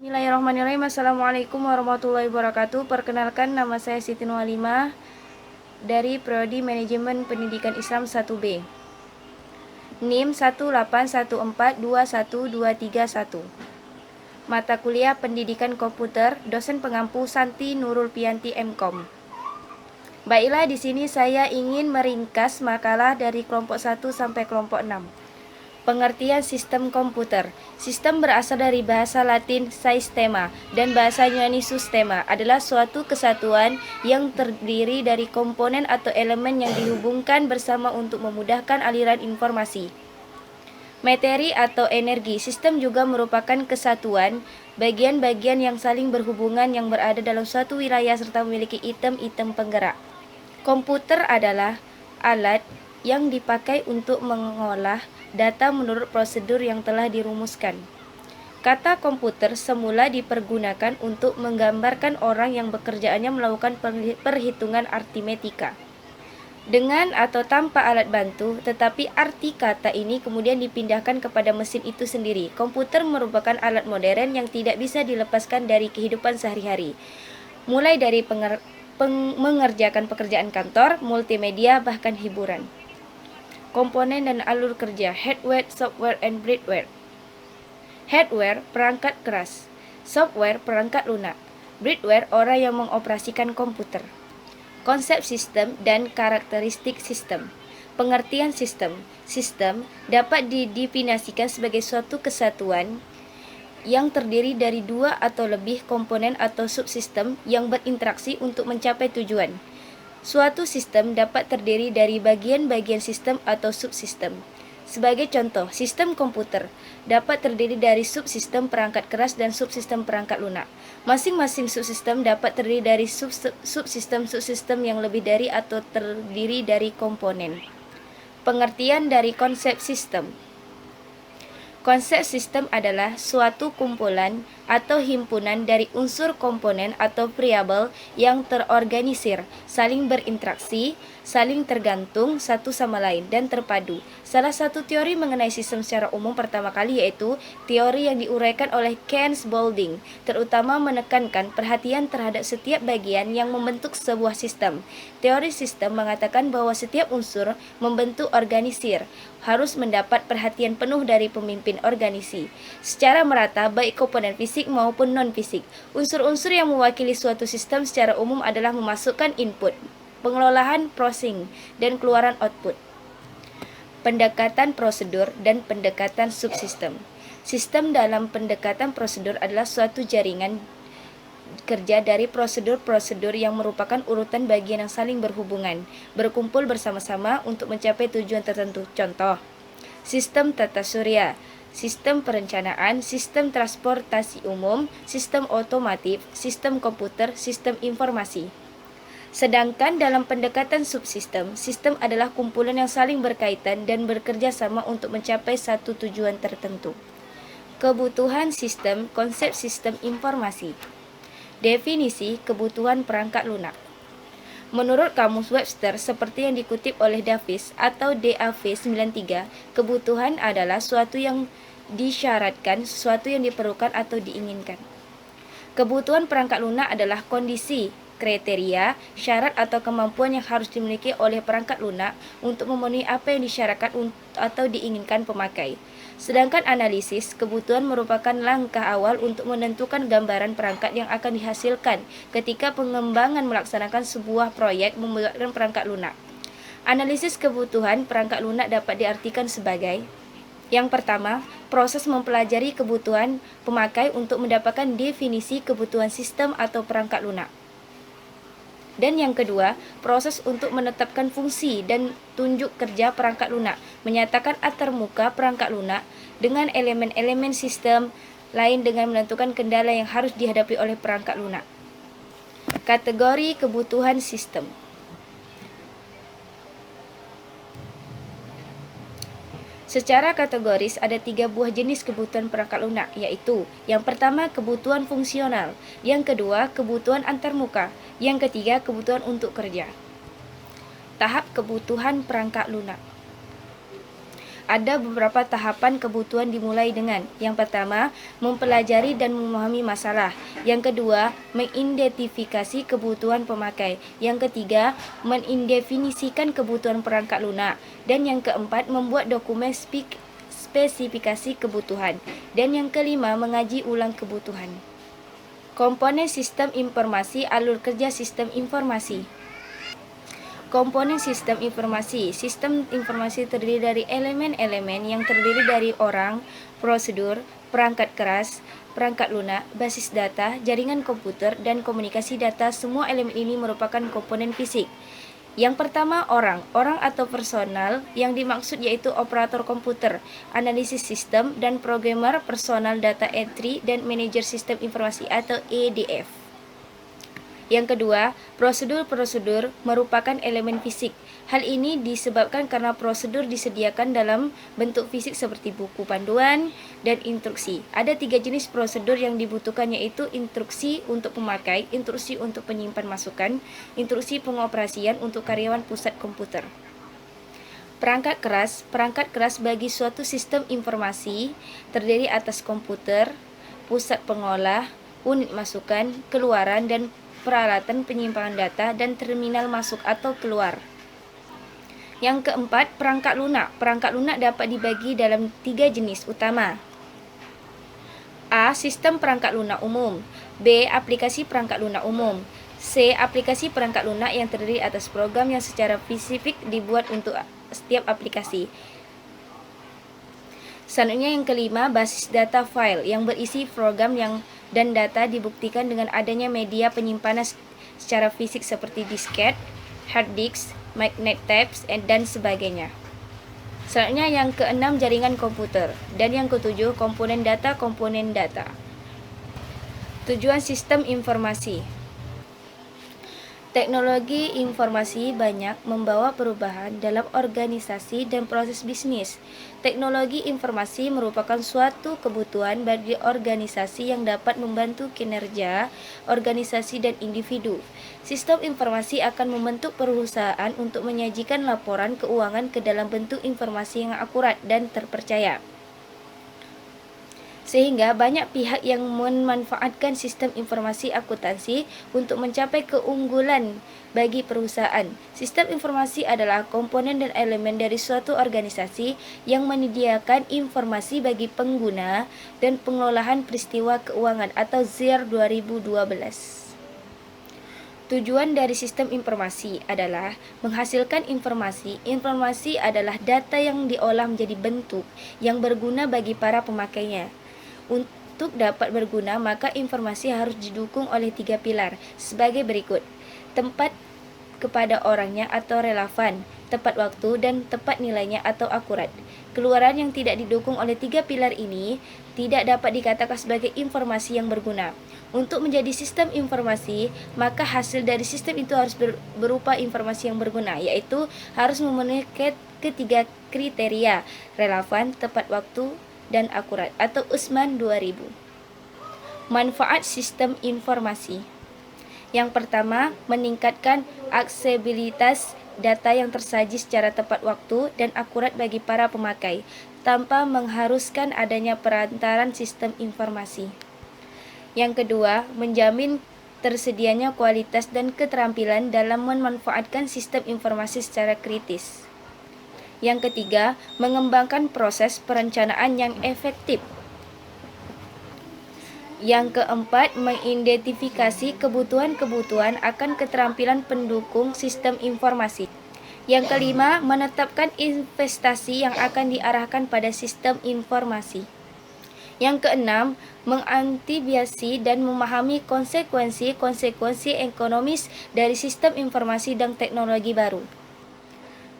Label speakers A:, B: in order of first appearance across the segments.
A: Bismillahirrahmanirrahim. Assalamualaikum warahmatullahi wabarakatuh. Perkenalkan, nama saya Siti Nuhalimah dari Prodi Manajemen Pendidikan Islam 1B. NIM 181421231. Mata kuliah Pendidikan Komputer, dosen pengampu Santi Nurul Pianti MKom. Baiklah, di sini saya ingin meringkas makalah dari kelompok 1 sampai kelompok 6. Pengertian sistem komputer. Sistem berasal dari bahasa Latin systema dan bahasa Yunani systema, adalah suatu kesatuan yang terdiri dari komponen atau elemen yang dihubungkan bersama untuk memudahkan aliran informasi. Materi atau energi. Sistem juga merupakan kesatuan bagian-bagian yang saling berhubungan yang berada dalam suatu wilayah serta memiliki item-item penggerak. Komputer adalah alat yang dipakai untuk mengolah data menurut prosedur yang telah dirumuskan. Kata komputer semula dipergunakan untuk menggambarkan orang yang bekerjaannya melakukan perhitungan aritmetika dengan atau tanpa alat bantu, tetapi arti kata ini kemudian dipindahkan kepada mesin itu sendiri. Komputer merupakan alat modern yang tidak bisa dilepaskan dari kehidupan sehari-hari, mulai dari mengerjakan pekerjaan kantor, multimedia, bahkan hiburan. Komponen dan alur kerja, hardware, software, and breadware. Hardware, perangkat keras. Software, perangkat lunak. Breadware, orang yang mengoperasikan komputer. Konsep sistem dan karakteristik sistem. Pengertian sistem. Sistem dapat didefinisikan sebagai suatu kesatuan yang terdiri dari dua atau lebih komponen atau subsistem yang berinteraksi untuk mencapai tujuan. Suatu sistem dapat terdiri dari bagian-bagian sistem atau subsistem. Sebagai contoh, sistem komputer dapat terdiri dari subsistem perangkat keras dan subsistem perangkat lunak. Masing-masing subsistem dapat terdiri dari subsistem-subsistem yang lebih dari atau terdiri dari komponen. Pengertian dari konsep sistem. Konsep sistem adalah suatu kumpulan atau himpunan dari unsur komponen atau variabel yang terorganisir, saling berinteraksi, saling tergantung satu sama lain, dan terpadu. Salah satu teori mengenai sistem secara umum pertama kali yaitu teori yang diuraikan oleh Keynes Boulding, terutama menekankan perhatian terhadap setiap bagian yang membentuk sebuah sistem. Teori sistem mengatakan bahwa setiap unsur membentuk organisir harus mendapat perhatian penuh dari pemimpin organisasi secara merata, baik komponen fisik maupun non-fisik. Unsur-unsur yang mewakili suatu sistem secara umum adalah memasukkan input, pengelolaan processing, dan keluaran output. Pendekatan prosedur dan pendekatan subsistem. Sistem dalam pendekatan prosedur adalah suatu jaringan kerja dari prosedur-prosedur yang merupakan urutan bagian yang saling berhubungan, berkumpul bersama-sama untuk mencapai tujuan tertentu. Contoh, sistem tata surya, sistem perencanaan, sistem transportasi umum, sistem otomotif, sistem komputer, sistem informasi. Sedangkan dalam pendekatan subsistem, sistem adalah kumpulan yang saling berkaitan dan bekerja sama untuk mencapai satu tujuan tertentu. Kebutuhan sistem, konsep sistem informasi. Definisi kebutuhan perangkat lunak. Menurut Kamus Webster, seperti yang dikutip oleh Davis atau DAV93, kebutuhan adalah suatu yang disyaratkan, sesuatu yang diperlukan atau diinginkan. Kebutuhan perangkat lunak adalah kondisi, kriteria, syarat atau kemampuan yang harus dimiliki oleh perangkat lunak untuk memenuhi apa yang disyaratkan atau diinginkan pemakai. Sedangkan analisis kebutuhan merupakan langkah awal untuk menentukan gambaran perangkat yang akan dihasilkan ketika pengembangan melaksanakan sebuah proyek membutuhkan perangkat lunak. Analisis kebutuhan perangkat lunak dapat diartikan sebagai: yang pertama, proses mempelajari kebutuhan pemakai untuk mendapatkan definisi kebutuhan sistem atau perangkat lunak. Dan yang kedua, proses untuk menetapkan fungsi dan tunjuk kerja perangkat lunak, menyatakan antarmuka perangkat lunak dengan elemen-elemen sistem lain dengan menentukan kendala yang harus dihadapi oleh perangkat lunak. Kategori kebutuhan sistem. Secara kategoris ada 3 buah jenis kebutuhan perangkat lunak, yaitu yang pertama kebutuhan fungsional, yang kedua kebutuhan antarmuka, yang ketiga kebutuhan untuk kerja. Tahap kebutuhan perangkat lunak. Ada beberapa tahapan kebutuhan dimulai dengan: yang pertama, mempelajari dan memahami masalah; yang kedua, mengidentifikasi kebutuhan pemakai; yang ketiga, mendefinisikan kebutuhan perangkat lunak; dan yang keempat, membuat dokumen spesifikasi kebutuhan; dan yang kelima, mengaji ulang kebutuhan. Komponen sistem informasi, alur kerja sistem informasi. Komponen sistem informasi. Sistem informasi terdiri dari elemen-elemen yang terdiri dari orang, prosedur, perangkat keras, perangkat lunak, basis data, jaringan komputer, dan komunikasi data. Semua elemen ini merupakan komponen fisik. Yang pertama, orang. Orang atau personal yang dimaksud yaitu operator komputer, analisis sistem, dan programmer, personal data entry, dan manajer sistem informasi atau EDF. Yang kedua, prosedur-prosedur merupakan elemen fisik. Hal ini disebabkan karena prosedur disediakan dalam bentuk fisik seperti buku panduan dan instruksi. Ada 3 jenis prosedur yang dibutuhkan, yaitu instruksi untuk pemakai, instruksi untuk penyimpan masukan, instruksi pengoperasian untuk karyawan pusat komputer. Perangkat keras. Perangkat keras bagi suatu sistem informasi terdiri atas komputer, pusat pengolah, unit masukan, keluaran, dan peralatan penyimpanan data, dan terminal masuk atau keluar. Yang keempat, perangkat lunak. Perangkat lunak dapat dibagi dalam 3 jenis utama. A. Sistem perangkat lunak umum. B. Aplikasi perangkat lunak umum. C. Aplikasi perangkat lunak yang terdiri atas program yang secara spesifik dibuat untuk setiap aplikasi. Selanjutnya yang kelima, basis data file yang berisi program dan data dibuktikan dengan adanya media penyimpanan secara fisik seperti disket, hard disk, magnet tapes, dan sebagainya. Selanjutnya yang keenam, jaringan komputer. Dan yang ketujuh, komponen data. Tujuan sistem informasi. Teknologi informasi banyak membawa perubahan dalam organisasi dan proses bisnis. Teknologi informasi merupakan suatu kebutuhan bagi organisasi yang dapat membantu kinerja organisasi dan individu. Sistem informasi akan membentuk perusahaan untuk menyajikan laporan keuangan ke dalam bentuk informasi yang akurat dan terpercaya, sehingga banyak pihak yang memanfaatkan sistem informasi akuntansi untuk mencapai keunggulan bagi perusahaan. Sistem informasi adalah komponen dan elemen dari suatu organisasi yang menyediakan informasi bagi pengguna dan pengolahan peristiwa keuangan atau ZIR 2012. Tujuan dari sistem informasi adalah menghasilkan informasi. Informasi adalah data yang diolah menjadi bentuk yang berguna bagi para pemakainya. Untuk dapat berguna, maka informasi harus didukung oleh 3 pilar sebagai berikut: tempat kepada orangnya atau relevan, tepat waktu, dan tepat nilainya atau akurat. Keluaran yang tidak didukung oleh 3 pilar ini tidak dapat dikatakan sebagai informasi yang berguna. Untuk menjadi sistem informasi, maka hasil dari sistem itu harus berupa informasi yang berguna, yaitu harus memenuhi ketiga kriteria: relevan, tepat waktu, dan akurat, atau Usman 2000. Manfaat sistem informasi. Yang pertama, meningkatkan aksesibilitas data yang tersaji secara tepat waktu dan akurat bagi para pemakai, tanpa mengharuskan adanya perantaran sistem informasi. Yang kedua, menjamin tersedianya kualitas dan keterampilan dalam memanfaatkan sistem informasi secara kritis. Yang ketiga, mengembangkan proses perencanaan yang efektif. Yang keempat, mengidentifikasi kebutuhan-kebutuhan akan keterampilan pendukung sistem informasi. Yang kelima, menetapkan investasi yang akan diarahkan pada sistem informasi. Yang keenam, mengantisipasi dan memahami konsekuensi ekonomis dari sistem informasi dan teknologi baru.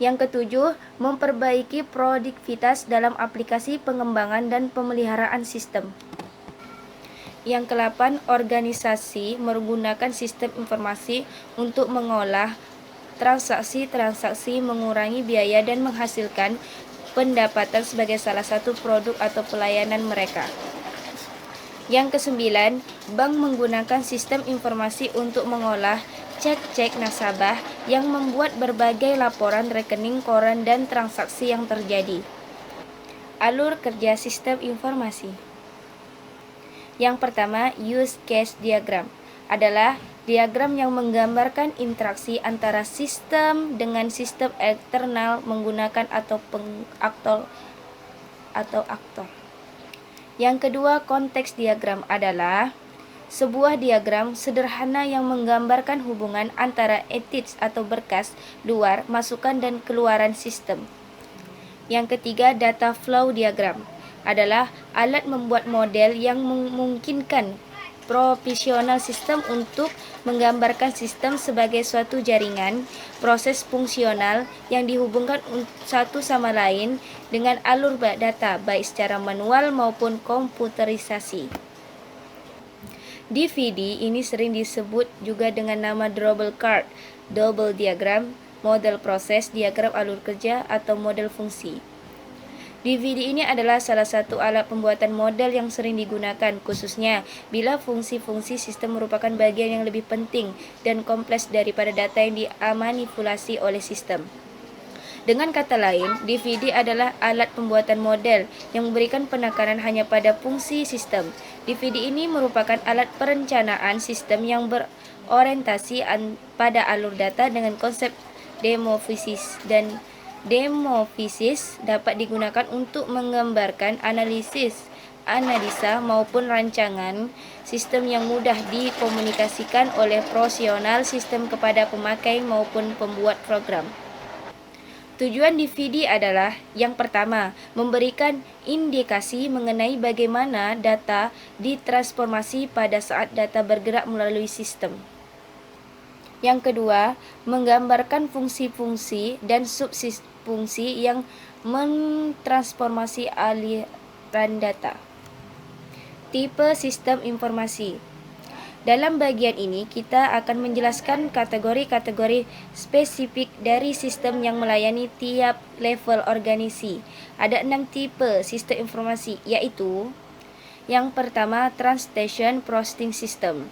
A: Yang ketujuh, memperbaiki produktivitas dalam aplikasi pengembangan dan pemeliharaan sistem. Yang kedelapan, organisasi menggunakan sistem informasi untuk mengolah transaksi-transaksi, mengurangi biaya, dan menghasilkan pendapatan sebagai salah satu produk atau pelayanan mereka. Yang kesembilan, bank menggunakan sistem informasi untuk mengolah cek-cek nasabah yang membuat berbagai laporan rekening, koran, dan transaksi yang terjadi. Alur kerja sistem informasi. Yang pertama, use case diagram adalah diagram yang menggambarkan interaksi antara sistem dengan sistem eksternal menggunakan aktor. Yang kedua, konteks diagram adalah sebuah diagram sederhana yang menggambarkan hubungan antara entitas atau berkas, luar, masukan dan keluaran sistem. Yang ketiga, data flow diagram adalah alat membuat model yang memungkinkan profesional sistem untuk menggambarkan sistem sebagai suatu jaringan proses fungsional yang dihubungkan satu sama lain dengan alur data baik secara manual maupun komputerisasi. DVD ini sering disebut juga dengan nama double card, double diagram, model proses, diagram alur kerja, atau model fungsi. DVD ini adalah salah satu alat pembuatan model yang sering digunakan, khususnya bila fungsi-fungsi sistem merupakan bagian yang lebih penting dan kompleks daripada data yang dimanipulasi oleh sistem. Dengan kata lain, DVD adalah alat pembuatan model yang memberikan penekanan hanya pada fungsi sistem. DVD ini merupakan alat perencanaan sistem yang berorientasi pada alur data dengan konsep demofisis, dan demofisis dapat digunakan untuk menggambarkan analisa maupun rancangan sistem yang mudah dikomunikasikan oleh profesional sistem kepada pemakai maupun pembuat program. Tujuan DVD adalah yang pertama, memberikan indikasi mengenai bagaimana data ditransformasi pada saat data bergerak melalui sistem. Yang kedua, menggambarkan fungsi-fungsi dan subfungsi yang mentransformasi aliran data. Tipe sistem informasi. Dalam bagian ini, kita akan menjelaskan kategori-kategori spesifik dari sistem yang melayani tiap level organisasi. Ada 6 tipe sistem informasi, yaitu yang pertama, Transaction Processing System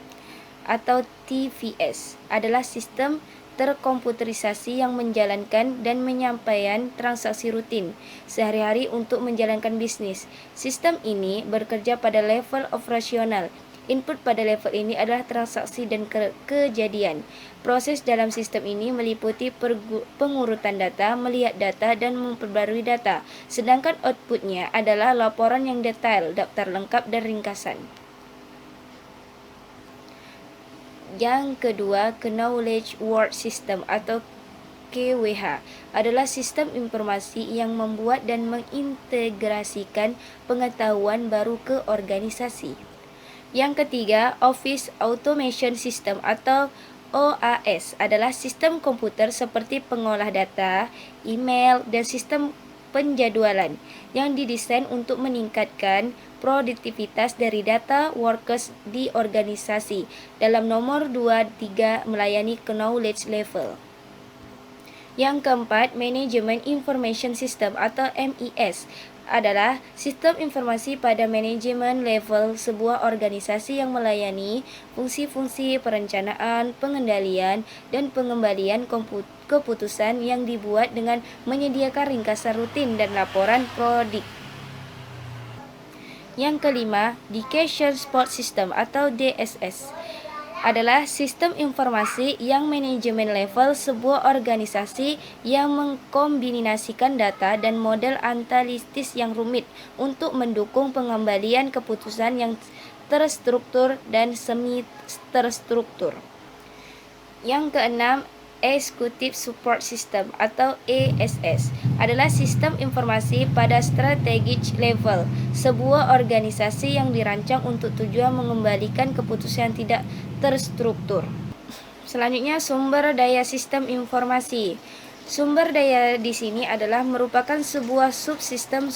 A: atau TPS adalah sistem terkomputerisasi yang menjalankan dan menyampaikan transaksi rutin sehari-hari untuk menjalankan bisnis. Sistem ini bekerja pada level operasional. Input pada level ini adalah transaksi dan kejadian. Proses dalam sistem ini meliputi pengurutan data, melihat data, dan memperbarui data. Sedangkan outputnya adalah laporan yang detail, daftar lengkap, dan ringkasan. Yang kedua, Knowledge Work System atau KWH adalah sistem informasi yang membuat dan mengintegrasikan pengetahuan baru ke organisasi. Yang ketiga, Office Automation System atau OAS adalah sistem komputer seperti pengolah data, email, dan sistem penjadwalan yang didesain untuk meningkatkan produktivitas dari data workers di organisasi. Dalam nomor 2-3 melayani knowledge level. Yang keempat, Management Information System atau MES adalah sistem informasi pada manajemen level sebuah organisasi yang melayani fungsi-fungsi perencanaan, pengendalian, dan pengembalian keputusan yang dibuat dengan menyediakan ringkasan rutin dan laporan prodik. Yang kelima, Decision Support System atau DSS adalah sistem informasi yang manajemen level sebuah organisasi yang mengkombinasikan data dan model analitis yang rumit untuk mendukung pengembalian keputusan yang terstruktur dan semi-terstruktur. Yang keenam, Executive Support System atau ESS adalah sistem informasi pada strategic level sebuah organisasi yang dirancang untuk tujuan mengembalikan keputusan yang tidak terstruktur. Selanjutnya, sumber daya sistem informasi. Sumber daya di sini adalah merupakan sebuah subsistem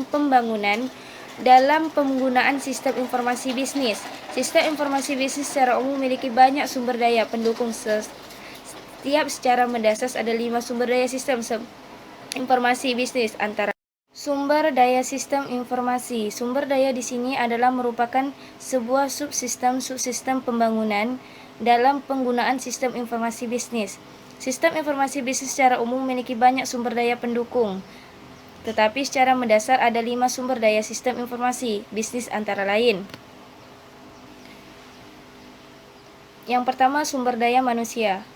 A: pembangunan dalam penggunaan sistem informasi bisnis. Sistem informasi bisnis secara umum memiliki banyak sumber daya pendukung. Setiap secara mendasar ada 5 sumber daya sistem informasi bisnis antara sumber daya sistem informasi. Sumber daya di sini adalah merupakan sebuah subsistem pembangunan dalam penggunaan sistem informasi bisnis. Sistem informasi bisnis secara umum memiliki banyak sumber daya pendukung. Tetapi secara mendasar ada 5 sumber daya sistem informasi bisnis antara lain. Yang pertama, sumber daya manusia.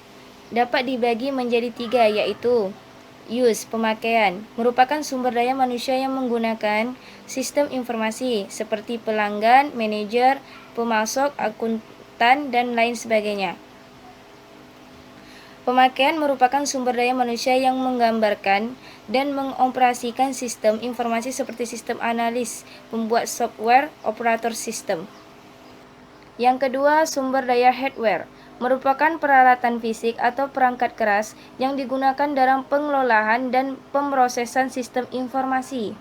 A: Dapat dibagi menjadi 3, yaitu use, pemakaian, merupakan sumber daya manusia yang menggunakan sistem informasi seperti pelanggan, manajer, pemasok, akuntan, dan lain sebagainya. Pemakaian merupakan sumber daya manusia yang menggambarkan dan mengoperasikan sistem informasi seperti sistem analis, pembuat software, operator sistem. Yang kedua, sumber daya hardware merupakan peralatan fisik atau perangkat keras yang digunakan dalam pengelolaan dan pemrosesan sistem informasi.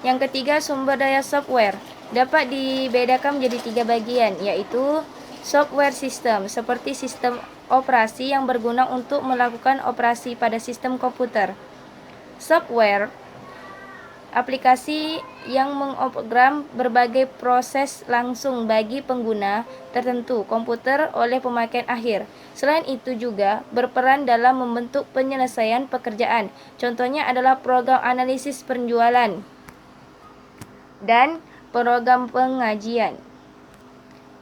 A: Yang ketiga, sumber daya software dapat dibedakan menjadi 3 bagian, yaitu software system seperti sistem operasi yang berguna untuk melakukan operasi pada sistem komputer. Software aplikasi yang mengoprogram berbagai proses langsung bagi pengguna tertentu komputer oleh pemakaian akhir. Selain itu juga berperan dalam membentuk penyelesaian pekerjaan. Contohnya adalah program analisis penjualan dan program pengajian.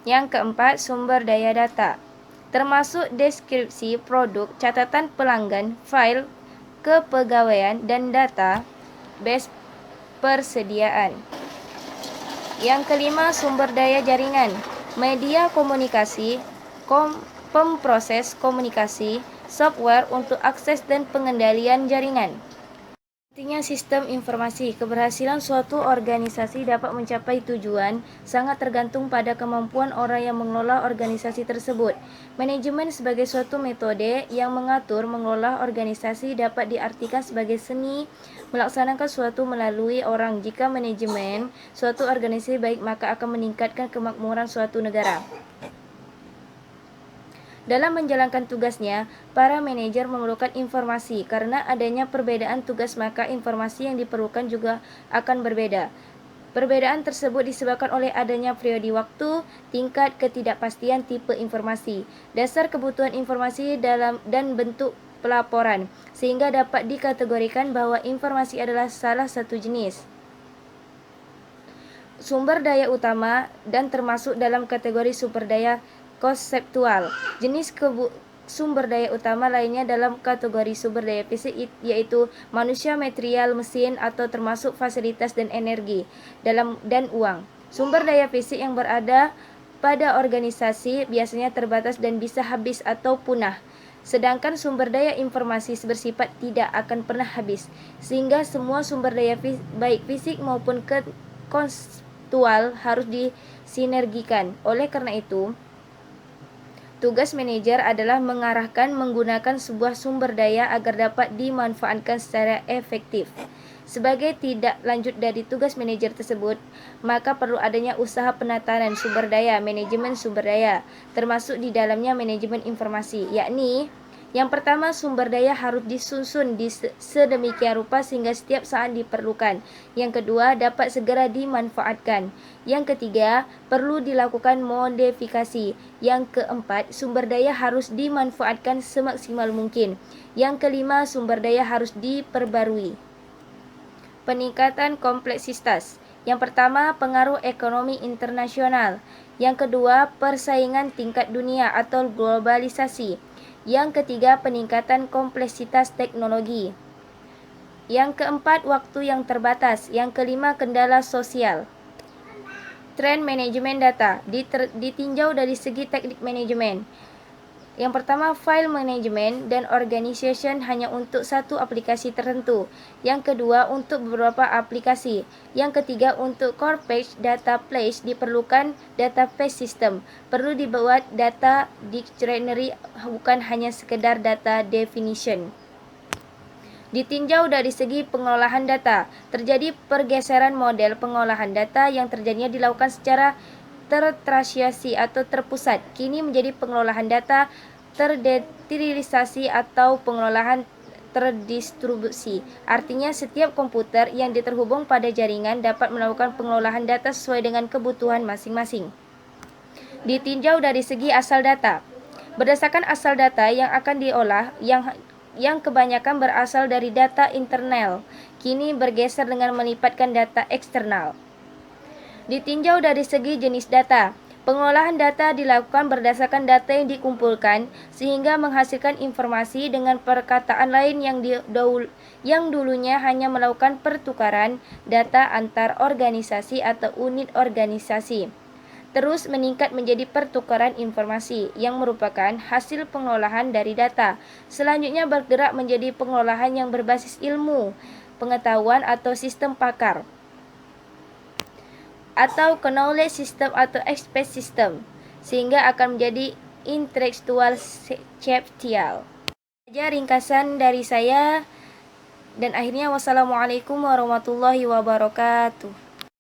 A: Yang keempat, sumber daya data, termasuk deskripsi produk, catatan pelanggan, file kepegawaian, dan data base persediaan. Yang kelima, sumber daya jaringan, media komunikasi, pemproses komunikasi, software untuk akses dan pengendalian jaringan. Artinya sistem informasi. Keberhasilan suatu organisasi dapat mencapai tujuan sangat tergantung pada kemampuan orang yang mengelola organisasi tersebut. Manajemen sebagai suatu metode yang mengatur mengelola organisasi dapat diartikan sebagai seni melaksanakan suatu melalui orang. Jika manajemen suatu organisasi baik, maka akan meningkatkan kemakmuran suatu negara. Dalam menjalankan tugasnya, para manajer memerlukan informasi. Karena adanya perbedaan tugas, maka informasi yang diperlukan juga akan berbeda. Perbedaan tersebut disebabkan oleh adanya periode waktu, tingkat ketidakpastian tipe informasi, dasar kebutuhan informasi dan bentuk pelaporan, sehingga dapat dikategorikan bahwa informasi adalah salah satu jenis sumber daya utama dan termasuk dalam kategori sumber daya konseptual. Jenis sumber daya utama lainnya dalam kategori sumber daya fisik yaitu manusia, material, mesin, atau termasuk fasilitas dan energi dan uang. Sumber daya fisik yang berada pada organisasi biasanya terbatas dan bisa habis atau punah. Sedangkan sumber daya informasi bersifat tidak akan pernah habis, sehingga semua sumber daya baik fisik maupun konseptual harus disinergikan. Oleh karena itu, tugas manajer adalah mengarahkan menggunakan sebuah sumber daya agar dapat dimanfaatkan secara efektif. Sebagai tidak lanjut dari tugas manajer tersebut, maka perlu adanya usaha penataan sumber daya, manajemen sumber daya, termasuk di dalamnya manajemen informasi, yakni yang pertama, sumber daya harus disusun sedemikian rupa sehingga setiap saat diperlukan. Yang kedua, dapat segera dimanfaatkan. Yang ketiga, perlu dilakukan modifikasi. Yang keempat, sumber daya harus dimanfaatkan semaksimal mungkin. Yang kelima, sumber daya harus diperbarui. Peningkatan kompleksitas. Yang pertama, pengaruh ekonomi internasional. Yang kedua, persaingan tingkat dunia atau globalisasi. Yang ketiga, peningkatan kompleksitas teknologi. Yang keempat, waktu yang terbatas. Yang kelima, kendala sosial. Tren manajemen data ditinjau dari segi teknik manajemen. Yang pertama, file management dan organization hanya untuk satu aplikasi tertentu. Yang kedua, untuk beberapa aplikasi. Yang ketiga, untuk core page data place diperlukan database system. Perlu dibuat data dictionary, bukan hanya sekedar data definition. Ditinjau dari segi pengolahan data, terjadi pergeseran model pengolahan data yang terjadinya dilakukan secara tertrasiasi atau terpusat, kini menjadi pengelolaan data terdesentralisasi atau pengelolaan terdistribusi. Artinya setiap komputer yang terhubung pada jaringan dapat melakukan pengelolaan data sesuai dengan kebutuhan masing-masing. Ditinjau dari segi asal data. Berdasarkan asal data yang akan diolah, yang kebanyakan berasal dari data internal kini bergeser dengan melipatkan data eksternal. Ditinjau dari segi jenis data, pengolahan data dilakukan berdasarkan data yang dikumpulkan sehingga menghasilkan informasi. Dengan perkataan lain, yang dulunya hanya melakukan pertukaran data antar organisasi atau unit organisasi, terus meningkat menjadi pertukaran informasi yang merupakan hasil pengolahan dari data. Selanjutnya bergerak menjadi pengolahan yang berbasis ilmu, pengetahuan atau sistem pakar, atau knowledge system atau expert system, sehingga akan menjadi intellectual capital. Saja ringkasan dari saya, dan akhirnya wassalamualaikum warahmatullahi wabarakatuh.